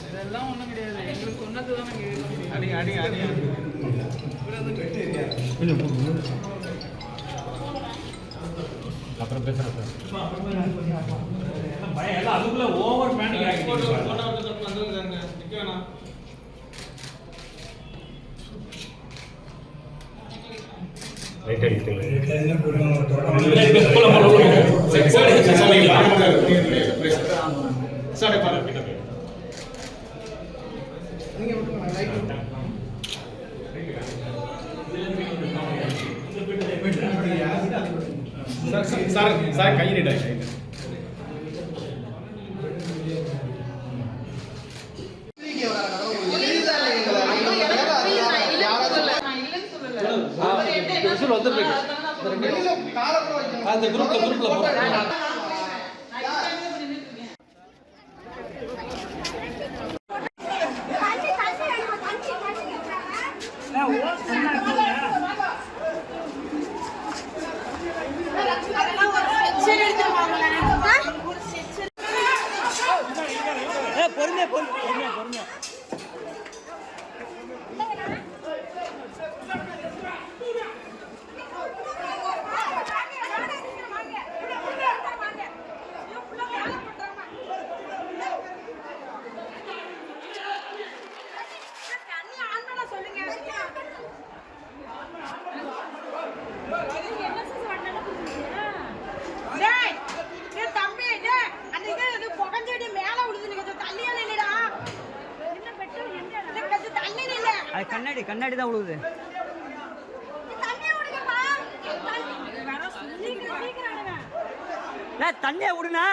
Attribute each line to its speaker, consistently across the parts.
Speaker 1: இதெல்லாம் ஒன்றும் கிடையாது. எங்களுக்கு சொன்னது தான்
Speaker 2: அப்புறம் பேசுகிறேன் சார்.
Speaker 3: அதுக்குள்ள ஓவர் பேனிக் ஆகிடுச்சு.
Speaker 2: ரைட் அடிக்கிறீங்களா?
Speaker 3: சார் கை நீட்டா அந்த குரூப்ல பொறுமையா கண்ணாடி தான் விழுகுது. தண்ணியை விடுனா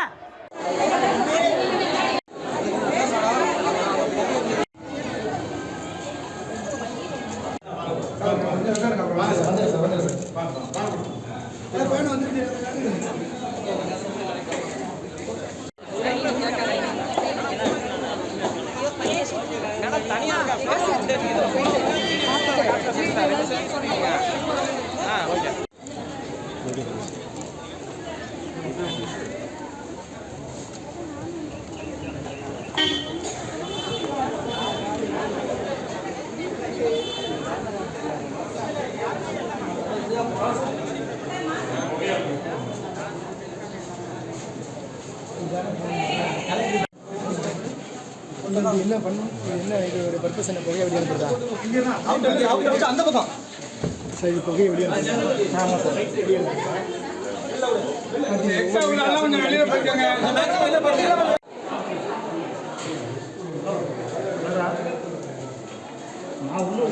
Speaker 3: என்ன பண்ணும், என்ன இதோட பர்பஸ் என்ன? புகையை வெளியே அனுப்புறதா? அந்த பக்கம் சரி, புகையை வெளியே அனுப்புறதா? ஆமாம் சார், வெளியே நான் உள்ள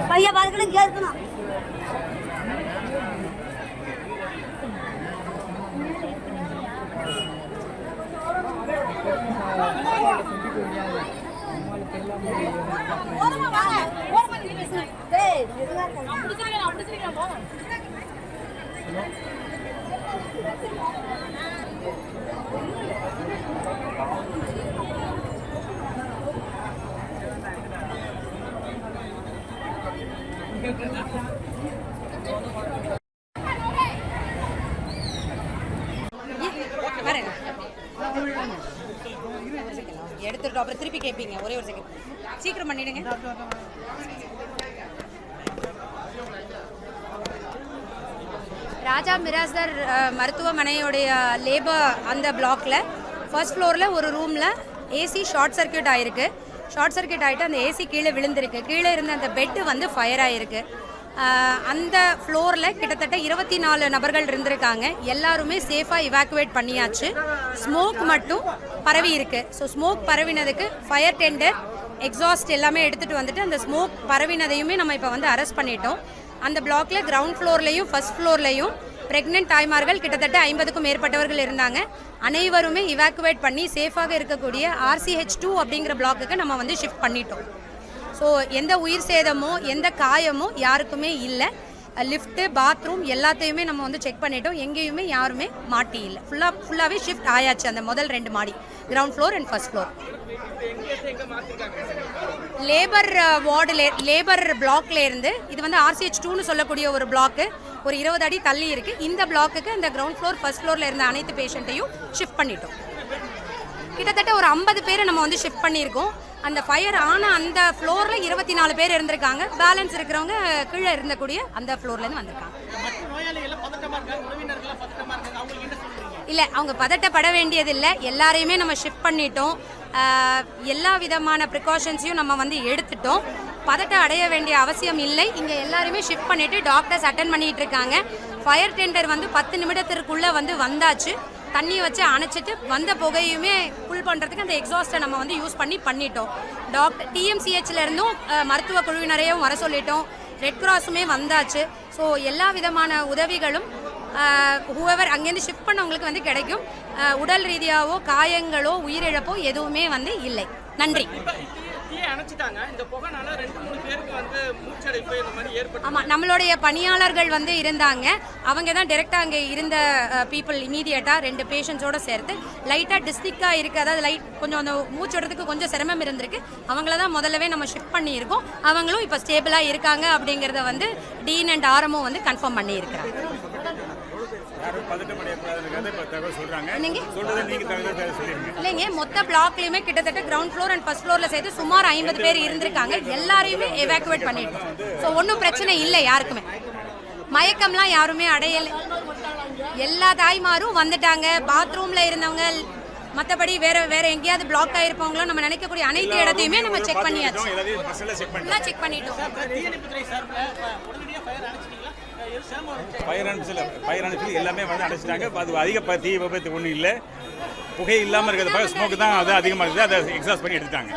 Speaker 4: भैया बात करें क्या सुना எடுத்துட்டோம் அப்புறம் திருப்பி கேட்பீங்க ஒரே ஒரு செகண்ட் சீக்கிரம் பண்ணிடுங்க ராஜா மிராஸ்தார் மருத்துவமனையுடைய லேபர் அந்த பிளாக்ல ஃபர்ஸ்ட் ஃப்ளோரில் ஒரு ரூமில் ஏசி ஷார்ட் சர்க்கியூட் ஆகிருக்கு ஷார்ட் சர்க்கியூட் ஆகிட்டு அந்த ஏசி கீழே விழுந்திருக்கு கீழே இருந்த அந்த பெட்டு வந்து ஃபயர் ஆகிருக்கு அந்த ஃப்ளோரில் கிட்டத்தட்ட 24 நபர்கள் இருந்திருக்காங்க எல்லாருமே சேஃபாக இவாக்குவேட் பண்ணியாச்சு ஸ்மோக் மட்டும் பரவி இருக்கு ஸோ ஸ்மோக் பரவினதுக்கு ஃபயர் டெண்டர் எக்ஸாஸ்ட் எல்லாமே எடுத்துகிட்டு வந்துட்டு அந்த ஸ்மோக் பரவினதையுமே நம்ம இப்போ வந்து அரெஸ்ட் பண்ணிட்டோம் அந்த பிளாக்ல கிரவுண்ட் ஃப்ளோர்லையும் ஃபர்ஸ்ட் ஃப்ளோர்லையும் பிரெக்னென்ட் தாய்மார்கள் கிட்டத்தட்ட 50க்கும் மேற்பட்டவர்கள் இருந்தாங்க அனைவருமே இவாக்குவேட் பண்ணி சேஃபாக இருக்கக்கூடிய RCH2 அப்படிங்கிற பிளாக்குக்கு நம்ம வந்து ஷிஃப்ட் பண்ணிட்டோம் ஸோ எந்த உயிர் சேதமோ எந்த காயமோ யாருக்குமே இல்லை லிஃப்ட்டு பாத்ரூம் எல்லாத்தையுமே நம்ம வந்து செக் பண்ணிட்டோம் எங்கேயுமே யாருமே மாட்டி இல்லை ஃபுல்லாகவே ஷிஃப்ட் ஆயாச்சு அந்த முதல் 2 மாடி ground floor and first floor labour வார்டில் லேபர் பிளாக்ல இருந்து இது வந்து RCH2ன்னு சொல்லக்கூடிய ஒரு பிளாக்கு ஒரு 20 அடி தள்ளி இருக்குது இந்த பிளாக்குக்கு இந்த கிரவுண்ட் ஃப்ளோர் ஃபர்ஸ்ட் ஃப்ளோரில் இருந்த அனைத்து பேஷண்ட்டையும் ஷிஃப்ட் பண்ணிட்டோம் கிட்டத்தட்ட ஒரு 50 பேரை நம்ம வந்து ஷிஃப்ட் பண்ணியிருக்கோம் அந்த ஃபயர் ஆன அந்த ஃப்ளோரில் 24 பேர் இருந்திருக்காங்க பேலன்ஸ் இருக்கிறவங்க கீழே இருந்தக்கூடிய அந்த ஃப்ளோர்லேருந்து வந்திருக்காங்க இல்லை அவங்க பதட்டப்பட வேண்டியதில்லை எல்லாரையுமே நம்ம ஷிஃப்ட் பண்ணிட்டோம் எல்லா விதமான ப்ரிகாஷன்ஸையும் நம்ம வந்து எடுத்துட்டோம் பதட்டம் அடைய வேண்டிய அவசியம் இல்லை இங்கே எல்லாருமே ஷிஃப்ட் பண்ணிவிட்டு டாக்டர்ஸ் அட்டன் பண்ணிகிட்டு இருக்காங்க ஃபயர் டெண்டர் வந்து 10 நிமிடத்திற்குள்ளே வந்து வந்தாச்சு தண்ணியை வச்சு அணைச்சிட்டு வந்த புகையுமே புல் பண்ணுறதுக்கு அந்த எக்ஸாஸ்ட்டை நம்ம வந்து யூஸ் பண்ணிட்டோம் டாக்டர் TMCHல இருந்தும் மருத்துவ குழுவினரையும் வர சொல்லிட்டோம் ரெட் கிராஸுமே வந்தாச்சு ஸோ எல்லா விதமான உதவிகளும் ஹூஎவர் அங்கேருந்து ஷிஃப்ட் பண்ணவங்களுக்கு வந்து கிடைக்கும் உடல் ரீதியாகவோ காயங்களோ உயிரிழப்போ எதுவுமே வந்து இல்லை நன்றி.
Speaker 1: அணைச்சிட்டாங்க. இந்த புகைனால 2-3 பேருக்கு வந்து மூச்சடைப்பு இந்த மாதிரி ஏற்பட்டு.
Speaker 4: ஆமாம், நம்மளுடைய பணியாளர்கள் வந்து இருந்தாங்க. அவங்க தான் டைரெக்டாக அங்கே இருந்த பீப்புள் இமீடியட்டாக 2 பேஷண்ட்ஸோடு சேர்த்து லைட்டாக டிஸ்டிக்காக இருக்குது, அதாவது லைட் கொஞ்சம் அந்த மூச்சு விடுறதுக்கு கொஞ்சம் சிரமம் இருந்திருக்கு. அவங்கள தான் முதல்லவே நம்ம ஷிஃப்ட் பண்ணியிருக்கோம். அவங்களும் இப்போ ஸ்டேபிளாக இருக்காங்க அப்படிங்கிறத வந்து டீன் அண்ட் ஆர்எம்ஓ வந்து கன்ஃபார்ம் பண்ணியிருக்கிறாங்க. இல்லைங்க, மொத்த பிளாக்லையுமே கிட்டத்தட்ட கிரவுண்ட் ஃப்ளோர் அண்ட் ஃபர்ஸ்ட் ஃப்ளோரில் சேர்த்து சுமார் 50 பேர் இருந்திருக்காங்க. எல்லாரையுமே எவாக்குவேட் பண்ணிட்டோம். ஸோ ஒன்றும் பிரச்சனை இல்லை யாருக்குமே. மயக்கம்லாம் யாருமே அடையலை. எல்லா தாய்மாரும் வந்துட்டாங்க. பாத்ரூமில் இருந்தவங்க, மற்றபடி வேற எங்கேயாவது பிளாக் ஆகிருப்பவங்களும் நம்ம நினைக்கக்கூடிய அனைத்து இடத்தையுமே நம்ம செக் பண்ணியாச்சு. எல்லாம் செக் பண்ணிட்டோம்.
Speaker 5: ஃபயர் அனுப்பிச்சு எல்லாமே வந்து அடைச்சிட்டாங்க. அது அதிக தீ விபத்து ஒன்றும் இல்லை. புகை இல்லாமல் இருக்கிறது ஸ்மோக்கு தான் அது அதிகமாக இருக்குது. அதை எக்ஸாஸ்ட் பண்ணி எடுத்துட்டாங்க.